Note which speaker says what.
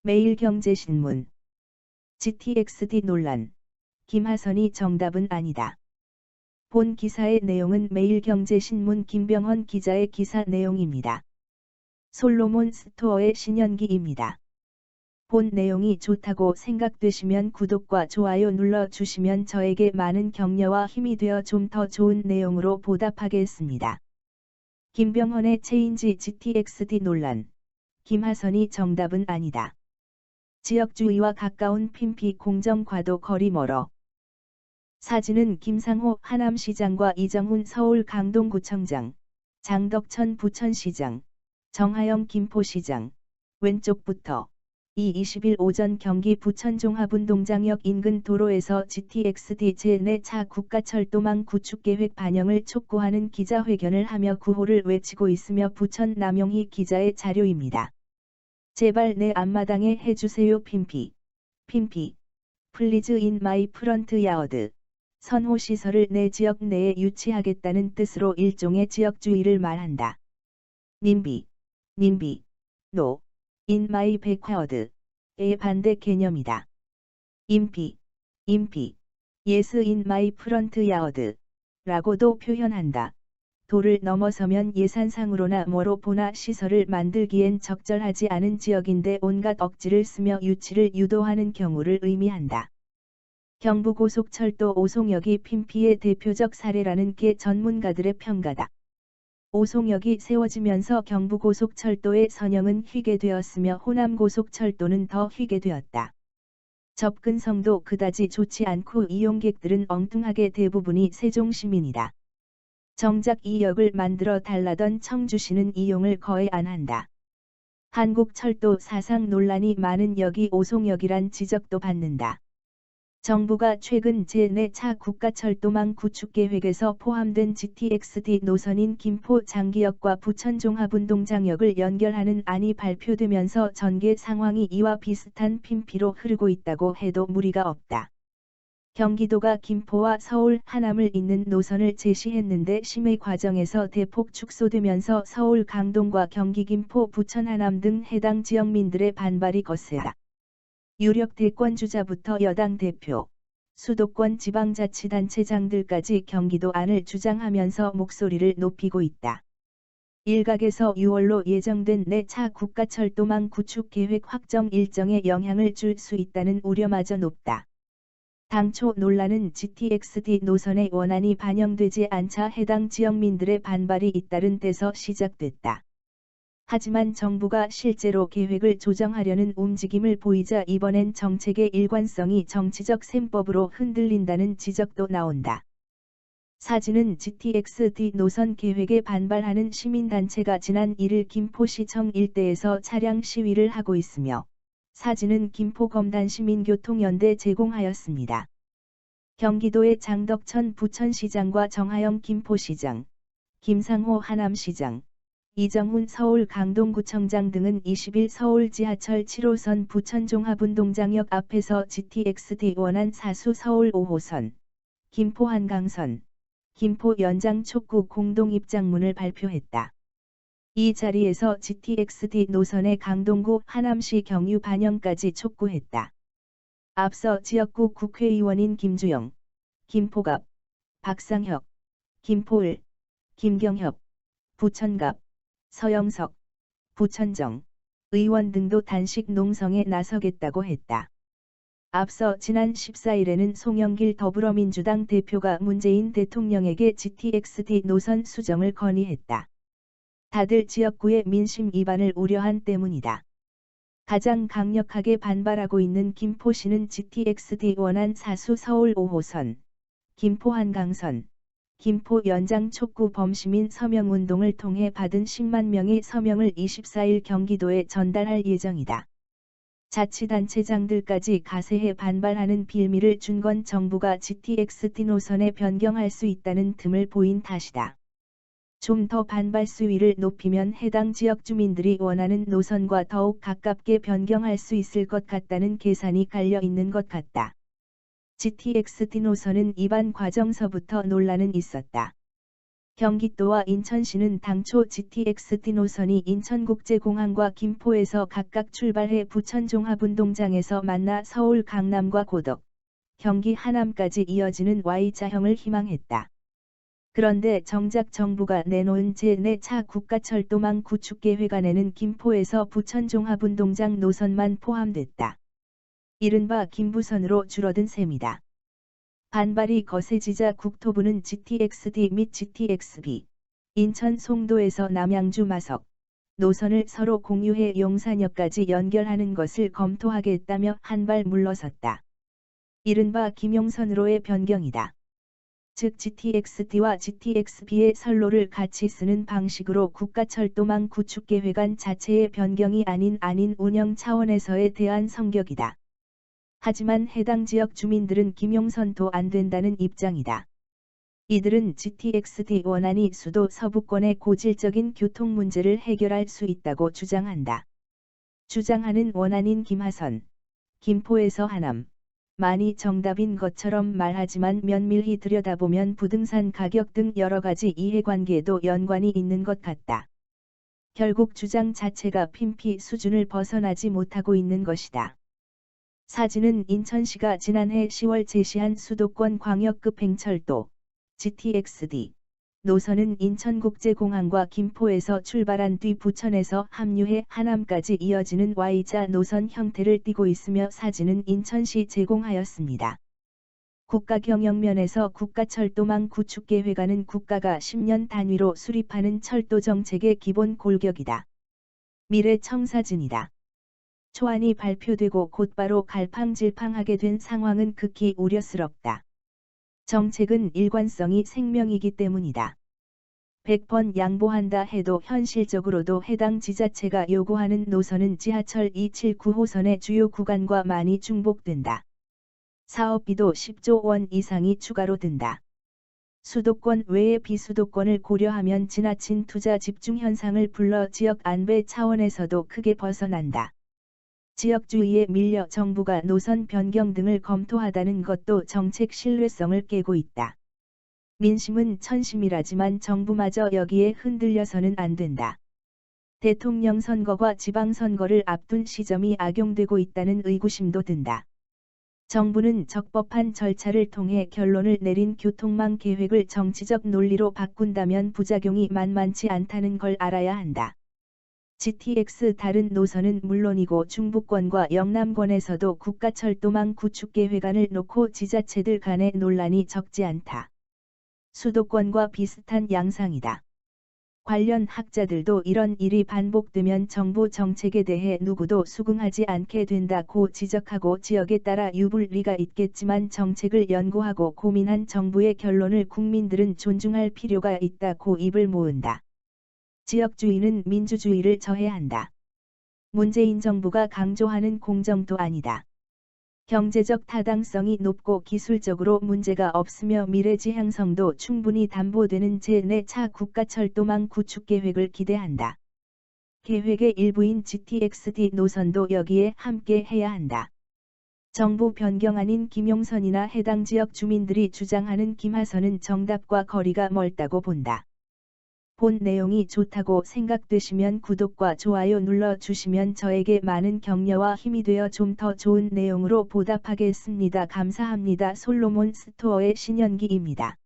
Speaker 1: 매일경제신문. GTX-D 논란. 김하선이 정답은 아니다. 본 기사의 내용은 매일경제신문 김병헌 기자의 기사 내용입니다. 솔로몬 스토어의 신현기입니다. 본 내용이 좋다고 생각되시면 구독과 좋아요 눌러주시면 저에게 많은 격려와 힘이 되어 좀 더 좋은 내용으로 보답하겠습니다. 김병헌의 체인지 GTX-D 논란. 김하선이 정답은 아니다. 지역주의와 가까운 핀피 공정과도 거리 멀어. 사진은 김상호 하남시장과 이정훈 서울 강동구청장, 장덕천 부천시장, 정하영 김포시장. 왼쪽부터. 20일 오전 경기 부천 종합운동장역 인근 도로에서 GTX-D 제4차 국가철도망 구축계획 반영을 촉구하는 기자회견을 하며 구호를 외치고 있으며 부천 남용희 기자의 자료입니다. 제발 내 앞마당에 해주세요 핀피. 핀피. 플리즈 인 마이 프런트 야어드. 선호시설을 내 지역 내에 유치하겠다는 뜻으로 일종의 지역주의를 말한다. 님비. 님비. 노. 인 마이 백화어드의 반대 개념이다. 임피. 임피. 예스 인 마이 프런트 야어드. 라고도 표현한다. 도를 넘어서면 예산상으로나 뭐로 보나 시설을 만들기엔 적절하지 않은 지역인데 온갖 억지를 쓰며 유치를 유도하는 경우를 의미한다. 경부고속철도 오송역이 핀피의 대표적 사례라는 게 전문가들의 평가다. 오송역이 세워지면서 경부고속철도의 선형은 휘게 되었으며 호남고속철도는 더 휘게 되었다. 접근성도 그다지 좋지 않고 이용객들은 엉뚱하게 대부분이 세종시민이다. 정작 이 역을 만들어 달라던 청주시는 이용을 거의 안 한다. 한국철도 사상 논란이 많은 역이 오송역이란 지적도 받는다. 정부가 최근 제4차 국가철도망 구축계획에서 포함된 GTX-D 노선인 김포 장기역과 부천 종합운동장역을 연결하는 안이 발표되면서 전개 상황이 이와 비슷한 핀피로 흐르고 있다고 해도 무리가 없다. 경기도가 김포와 서울 하남을 잇는 노선을 제시했는데 심의 과정에서 대폭 축소되면서 서울 강동과 경기 김포 부천 하남 등 해당 지역민들의 반발이 거세다. 유력 대권주자부터 여당 대표, 수도권 지방자치단체장들까지 경기도 안을 주장하면서 목소리를 높이고 있다. 일각에서 6월로 예정된 4차 국가철도망 구축계획 확정 일정에 영향을 줄 수 있다는 우려마저 높다. 당초 논란은 GTX-D 노선의 원안이 반영되지 않자 해당 지역민들의 반발이 잇따른 데서 시작됐다. 하지만 정부가 실제로 계획을 조정하려는 움직임을 보이자 이번엔 정책의 일관성이 정치적 셈법으로 흔들린다는 지적도 나온다. 사진은 GTX-D 노선 계획에 반발하는 시민단체가 지난 1일 김포시청 일대에서 차량 시위를 하고 있으며 사진은 김포검단시민교통연대 제공하였습니다. 경기도의 장덕천 부천시장과 정하영 김포시장, 김상호 하남시장, 이정훈 서울 강동구청장 등은 20일 서울 지하철 7호선 부천종합운동장역 앞에서 GTX-D 원안 사수 서울 5호선, 김포 한강선, 김포 연장 촉구 공동 입장문을 발표했다. 이 자리에서 GTX-D 노선의 강동구 하남시 경유 반영까지 촉구했다. 앞서 지역구 국회의원인 김주영, 김포갑, 박상혁, 김포을, 김경협, 부천갑, 서영석, 부천정 의원 등도 단식 농성에 나서겠다고 했다. 앞서 지난 14일에는 송영길 더불어민주당 대표가 문재인 대통령에게 GTX-D 노선 수정을 건의했다. 다들 지역구의 민심 이반을 우려한 때문이다. 가장 강력하게 반발하고 있는 김포시는 GTX-D 원안 사수 서울 5호선, 김포 한강선, 김포 연장 촉구 범시민 서명운동을 통해 받은 10만 명의 서명을 24일 경기도에 전달할 예정이다. 자치단체장들까지 가세해 반발하는 빌미를 준 건 정부가 GTX-D 노선에 변경할 수 있다는 틈을 보인 탓이다. 좀 더 반발 수위를 높이면 해당 지역 주민들이 원하는 노선과 더욱 가깝게 변경할 수 있을 것 같다는 계산이 깔려 있는 것 같다. GTX-D 노선은 입안 과정서부터 논란은 있었다. 경기도와 인천시는 당초 GTX-D 노선이 인천국제공항과 김포에서 각각 출발해 부천 종합운동장에서 만나 서울 강남과 고덕, 경기 하남까지 이어지는 Y자형을 희망했다. 그런데 정작 정부가 내놓은 제4차 국가철도망 구축계획안에는 김포에서 부천 종합운동장 노선만 포함됐다. 이른바 김부선으로 줄어든 셈이다. 반발이 거세지자 국토부는 GTX-D 및 GTX-B, 인천 송도에서 남양주 마석, 노선을 서로 공유해 용산역까지 연결하는 것을 검토하겠다며 한발 물러섰다. 이른바 김용선으로의 변경이다. 즉 GTX-D와 GTX-B의 선로를 같이 쓰는 방식으로 국가철도망 구축계획안 자체의 변경이 아닌 운영 차원에서의 대안 성격이다. 하지만 해당 지역 주민들은 김용선도 안 된다는 입장이다. 이들은 GTX-D 원안이 수도 서부권의 고질적인 교통 문제를 해결할 수 있다고 주장한다. 주장하는 원안인 김하선, 김포에서 하남, 만이 정답인 것처럼 말하지만 면밀히 들여다보면 부동산 가격 등 여러가지 이해관계에도 연관이 있는 것 같다. 결국 주장 자체가 핀피 수준을 벗어나지 못하고 있는 것이다. 사진은 인천시가 지난해 10월 제시한 수도권 광역급 행철도 GTX-D 노선은 인천국제공항과 김포에서 출발한 뒤 부천에서 합류해 하남까지 이어지는 Y자 노선 형태를 띠고 있으며 사진은 인천시 제공하였습니다. 국가 경영면에서 국가철도망 구축계획안은 국가가 10년 단위로 수립하는 철도 정책의 기본 골격이다. 미래 청사진이다. 초안이 발표되고 곧바로 갈팡질팡하게 된 상황은 극히 우려스럽다. 정책은 일관성이 생명이기 때문이다. 100번 양보한다 해도 현실적으로도 해당 지자체가 요구하는 노선은 지하철 279호선의 주요 구간과 많이 중복된다. 사업비도 10조 원 이상이 추가로 든다. 수도권 외의 비수도권을 고려하면 지나친 투자 집중 현상을 불러 지역 안배 차원에서도 크게 벗어난다. 지역주의에 밀려 정부가 노선 변경 등을 검토하다는 것도 정책 신뢰성을 깨고 있다. 민심은 천심이라지만 정부마저 여기에 흔들려서는 안 된다. 대통령 선거과 지방선거를 앞둔 시점이 악용되고 있다는 의구심도 든다. 정부는 적법한 절차를 통해 결론을 내린 교통망 계획을 정치적 논리로 바꾼다면 부작용이 만만치 않다는 걸 알아야 한다. GTX 다른 노선은 물론이고 중부권과 영남권에서도 국가철도망 구축계획안을 놓고 지자체들 간의 논란이 적지 않다. 수도권과 비슷한 양상이다. 관련 학자들도 이런 일이 반복되면 정부 정책에 대해 누구도 수긍하지 않게 된다고 지적하고 지역에 따라 유불리가 있겠지만 정책을 연구하고 고민한 정부의 결론을 국민들은 존중할 필요가 있다고 입을 모은다. 지역주의는 민주주의를 저해한다. 문재인 정부가 강조하는 공정도 아니다. 경제적 타당성이 높고 기술적으로 문제가 없으며 미래지향성도 충분히 담보되는 제4차 국가철도망 구축계획을 기대한다. 계획의 일부인 GTX-D 노선도 여기에 함께 해야 한다. 정부 변경안인 김용선이나 해당 지역 주민들이 주장하는 김하선은 정답과 거리가 멀다고 본다. 본 내용이 좋다고 생각되시면 구독과 좋아요 눌러주시면 저에게 많은 격려와 힘이 되어 좀 더 좋은 내용으로 보답하겠습니다. 감사합니다. 솔로몬 스토어의 신현기입니다.